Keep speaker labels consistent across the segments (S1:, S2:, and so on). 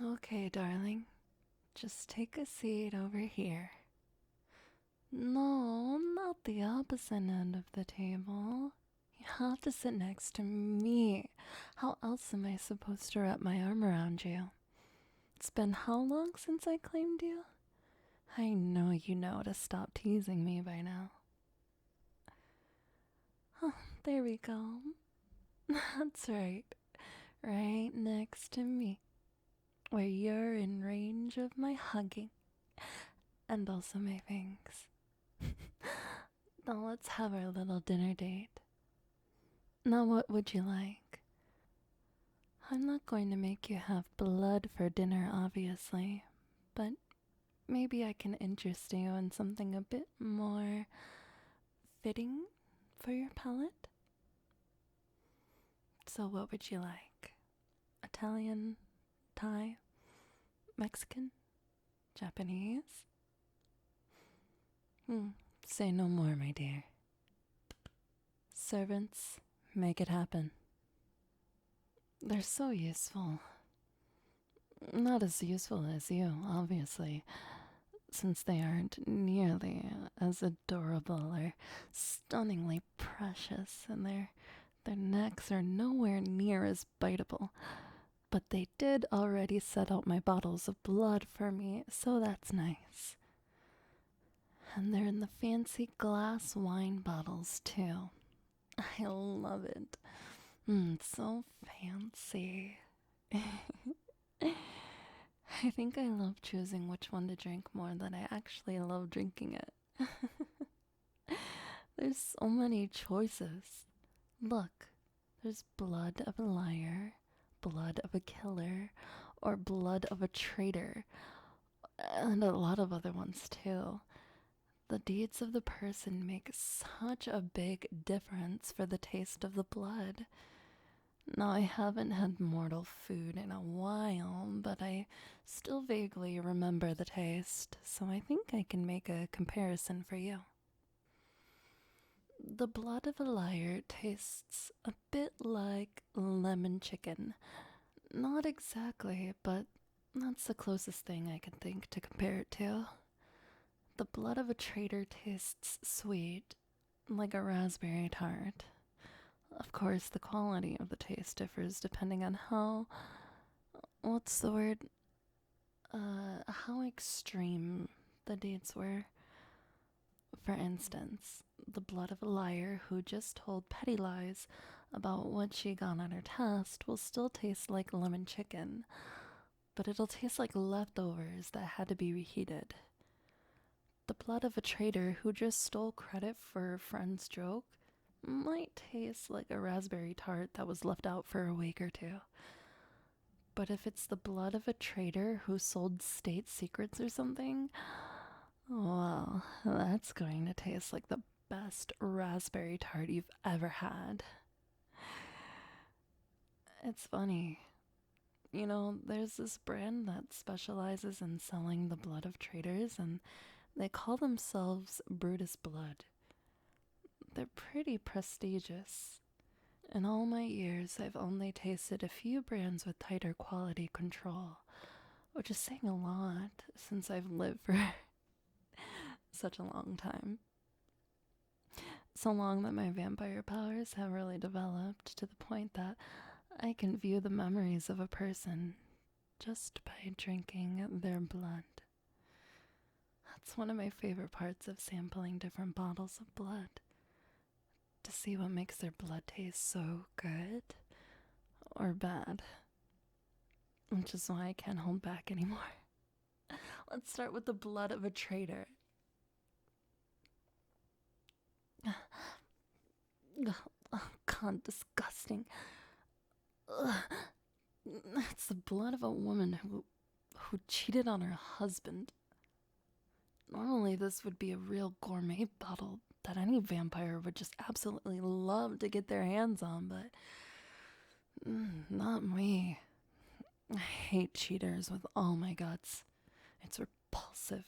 S1: Okay, darling. Just take a seat over here. No, not the opposite end of the table. You have to sit next to me. How else am I supposed to wrap my arm around you? It's been how long since I claimed you? I know you know to stop teasing me by now. Oh, there we go. That's right. Right next to me, where you're in range of my hugging and also my fangs. Now let's have our little dinner date. Now, what would you like? I'm not going to make you have blood for dinner, obviously, but maybe I can interest you in something a bit more fitting for your palate. So, what would you like? Italian, Thai, Mexican, Japanese? Say no more, my dear. Servants, make it happen. They're so useful. Not as useful as you, obviously, since they aren't nearly as adorable or stunningly precious, and their necks are nowhere near as biteable. But they did already set out my bottles of blood for me, so that's nice. And they're in the fancy glass wine bottles, too. I love it. It's so fancy. I think I love choosing which one to drink more than I actually love drinking it. There's so many choices. Look, there's blood of a liar, blood of a killer, or blood of a traitor, and a lot of other ones too. The deeds of the person make such a big difference for the taste of the blood. Now, I haven't had mortal food in a while, but I still vaguely remember the taste, so I think I can make a comparison for you. The blood of a liar tastes a bit like lemon chicken. Not exactly, but that's the closest thing I can think to compare it to. The blood of a traitor tastes sweet, like a raspberry tart. Of course, the quality of the taste differs depending on what's the word? How extreme the deeds were. For instance, the blood of a liar who just told petty lies about what she got on her test will still taste like lemon chicken, but it'll taste like leftovers that had to be reheated. The blood of a traitor who just stole credit for a friend's joke might taste like a raspberry tart that was left out for a week or two. But if it's the blood of a traitor who sold state secrets or something, well, that's going to taste like the best raspberry tart you've ever had. It's funny. You know, there's this brand that specializes in selling the blood of traitors, and they call themselves Brutus Blood. They're pretty prestigious. In all my years, I've only tasted a few brands with tighter quality control, which is saying a lot since I've lived for such a long time. So long that my vampire powers have really developed to the point that I can view the memories of a person just by drinking their blood. That's one of my favorite parts of sampling different bottles of blood. To see what makes their blood taste so good or bad. Which is why I can't hold back anymore. Let's start with the blood of a traitor. Oh, God, disgusting. Ugh. It's the blood of a woman who cheated on her husband. Normally, this would be a real gourmet bottle that any vampire would just absolutely love to get their hands on, but not me. I hate cheaters with all my guts. It's repulsive.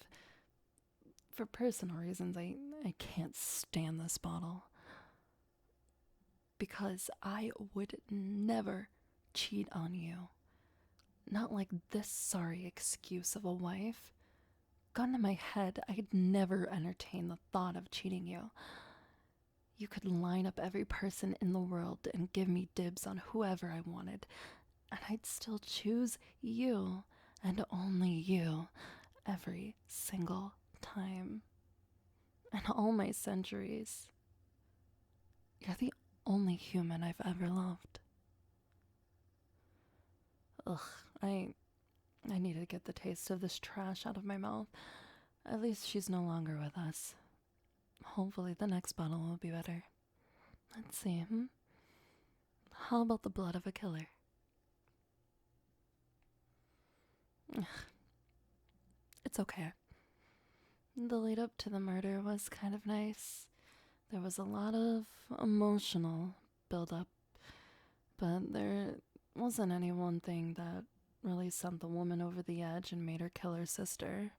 S1: For personal reasons, I can't stand this bottle. Because I would never cheat on you. Not like this sorry excuse of a wife. Gun to my head, I'd never entertain the thought of cheating you. You could line up every person in the world and give me dibs on whoever I wanted, and I'd still choose you, and only you, every single time. In all my centuries, you're the only human I've ever loved. Ugh, I need to get the taste of this trash out of my mouth. At least she's no longer with us. Hopefully the next bottle will be better. Let's see, How about the blood of a killer? It's okay. The lead up to the murder was kind of nice. There was a lot of emotional build up, but there wasn't any one thing that really sent the woman over the edge and made her kill her sister.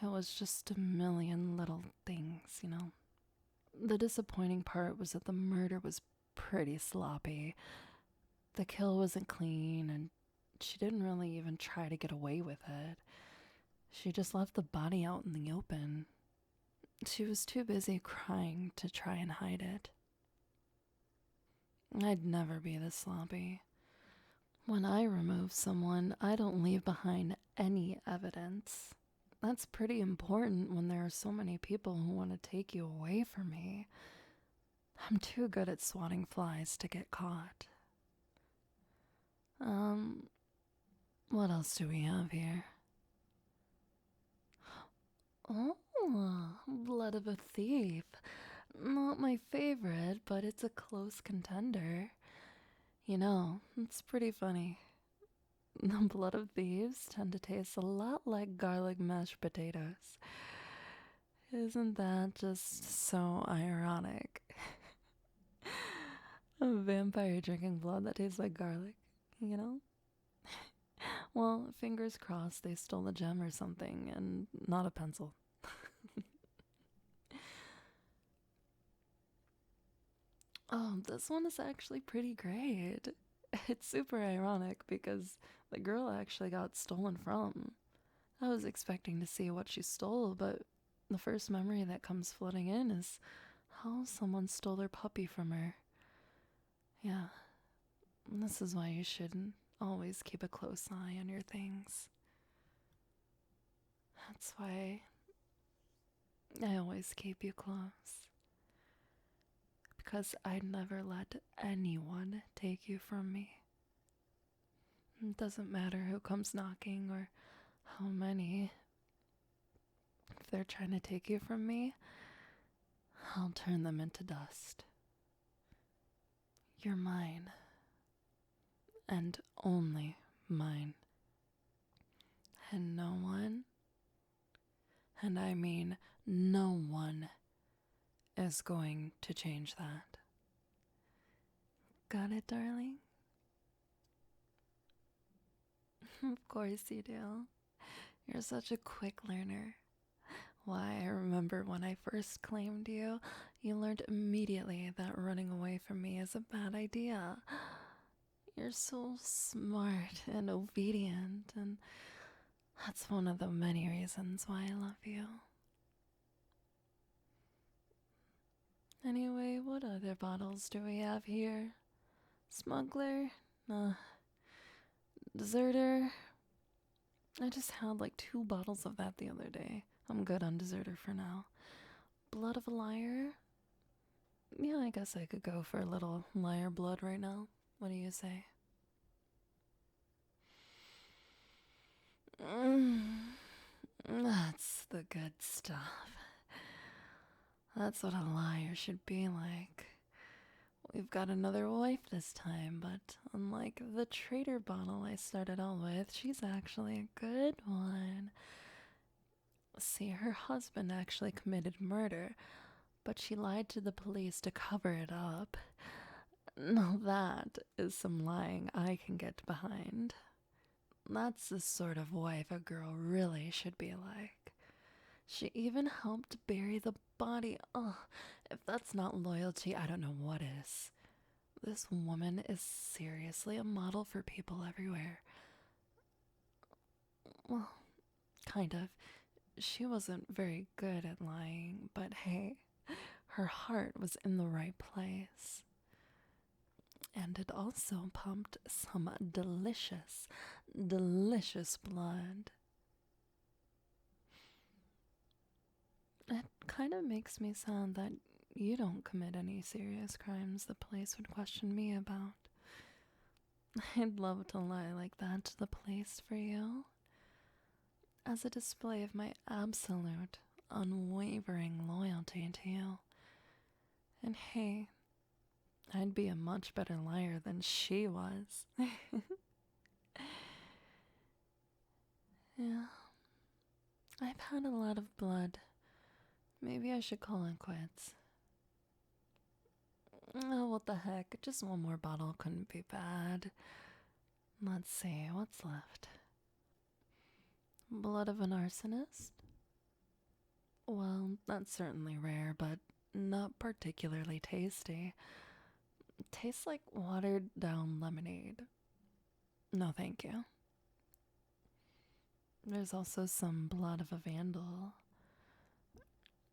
S1: It was just a million little things, you know. The disappointing part was that the murder was pretty sloppy. The kill wasn't clean, and she didn't really even try to get away with it. She just left the body out in the open. She was too busy crying to try and hide it. I'd never be this sloppy. When I remove someone, I don't leave behind any evidence. That's pretty important when there are so many people who want to take you away from me. I'm too good at swatting flies to get caught. What else do we have here? Oh, blood of a thief. Not my favorite, but it's a close contender. You know, it's pretty funny. The blood of thieves tend to taste a lot like garlic mashed potatoes. Isn't that just so ironic? A vampire drinking blood that tastes like garlic, you know? Well, fingers crossed they stole a gem or something and not a pencil. Oh, this one is actually pretty great. It's super ironic because the girl actually got stolen from. I was expecting to see what she stole, but the first memory that comes flooding in is how someone stole their puppy from her. Yeah, this is why you should always keep a close eye on your things. That's why I always keep you close. Because I'd never let anyone take you from me. It doesn't matter who comes knocking or how many. If they're trying to take you from me, I'll turn them into dust. You're mine. And only mine. And no one, and I mean no one, is going to change that. Got it, darling? Of course you do. You're such a quick learner. Why, I remember when I first claimed you, you learned immediately that running away from me is a bad idea. You're so smart and obedient, and that's one of the many reasons why I love you. Anyway, what other bottles do we have here? Smuggler? Deserter? I just had like 2 bottles of that the other day. I'm good on deserter for now. Blood of a liar? Yeah, I guess I could go for a little liar blood right now. What do you say? That's the good stuff. That's what a liar should be like. We've got another wife this time, but unlike the traitor bottle I started out with, she's actually a good one. See, her husband actually committed murder, but she lied to the police to cover it up. Now that is some lying I can get behind. That's the sort of wife a girl really should be like. She even helped bury the body. Ugh, if that's not loyalty, I don't know what is. This woman is seriously a model for people everywhere. Well, kind of. She wasn't very good at lying, but hey, her heart was in the right place. And it also pumped some delicious, delicious blood. It kind of makes me sad that you don't commit any serious crimes the police would question me about. I'd love to lie like that to the police for you, as a display of my absolute, unwavering loyalty to you. And hey, I'd be a much better liar than she was. Yeah, I've had a lot of blood. Maybe I should call it quits. Oh, what the heck, just one more bottle couldn't be bad. Let's see, what's left? Blood of an arsonist? Well, that's certainly rare, but not particularly tasty. It tastes like watered down lemonade. No, thank you. There's also some blood of a vandal.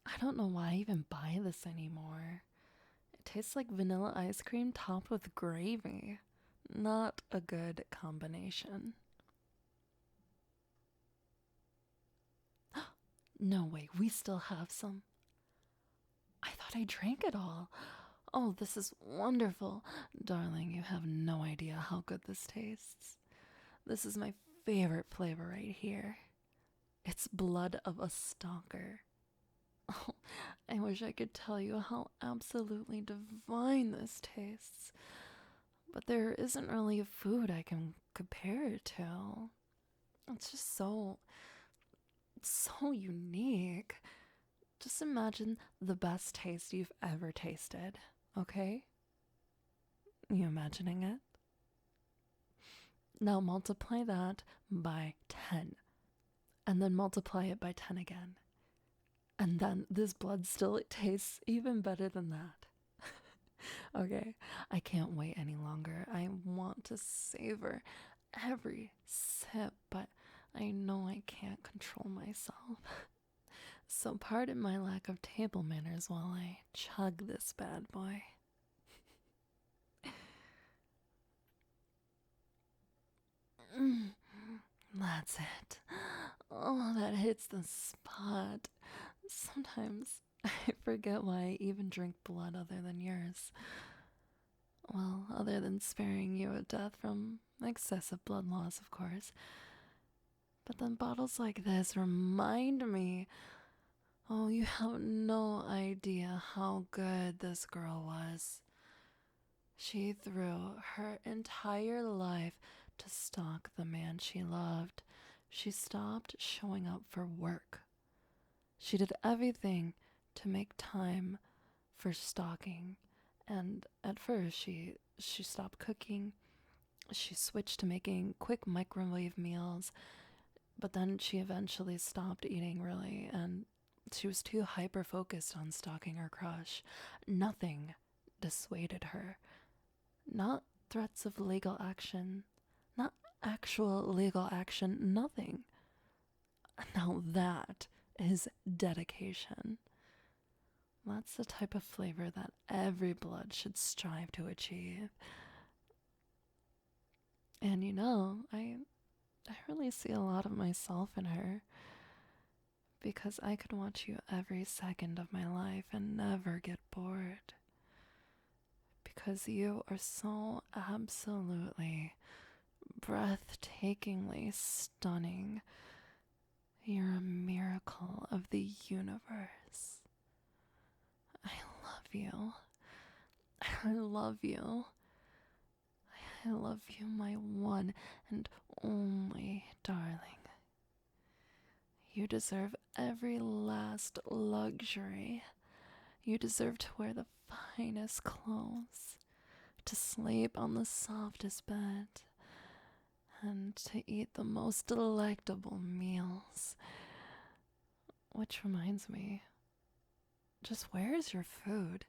S1: I don't know why I even buy this anymore. It tastes like vanilla ice cream topped with gravy. Not a good combination. No way, we still have some. I thought I drank it all. Oh, this is wonderful. Darling, you have no idea how good this tastes. This is my favorite flavor right here. It's blood of a stalker. Oh, I wish I could tell you how absolutely divine this tastes. But there isn't really a food I can compare it to. It's just so unique. Just imagine the best taste you've ever tasted, okay? You imagining it? Now multiply that by 10, and then multiply it by 10 again. And then this blood still tastes even better than that. Okay, I can't wait any longer. I want to savor every sip, but I know I can't control myself. So pardon my lack of table manners while I chug this bad boy. That's it. Oh, that hits the spot. Sometimes I forget why I even drink blood other than yours. Well, other than sparing you a death from excessive blood loss, of course. But then bottles like this remind me. Oh, you have no idea how good this girl was. She threw her entire life to stalk the man she loved. She stopped showing up for work. She did everything to make time for stalking. And at first, she stopped cooking. She switched to making quick microwave meals. But then she eventually stopped eating, really, and she was too hyper focused on stalking her crush. Nothing dissuaded her. Not threats of legal action, not actual legal action, nothing. Now that is dedication. That's the type of flavor that every blood should strive to achieve. And you know, I really see a lot of myself in her, because I could watch you every second of my life and never get bored. Because you are so absolutely, breathtakingly stunning. You're a miracle of the universe. I love you. I love you. I love you, my one and only darling. You deserve every last luxury. You deserve to wear the finest clothes, to sleep on the softest bed, and to eat the most delectable meals. Which reminds me, just where is your food?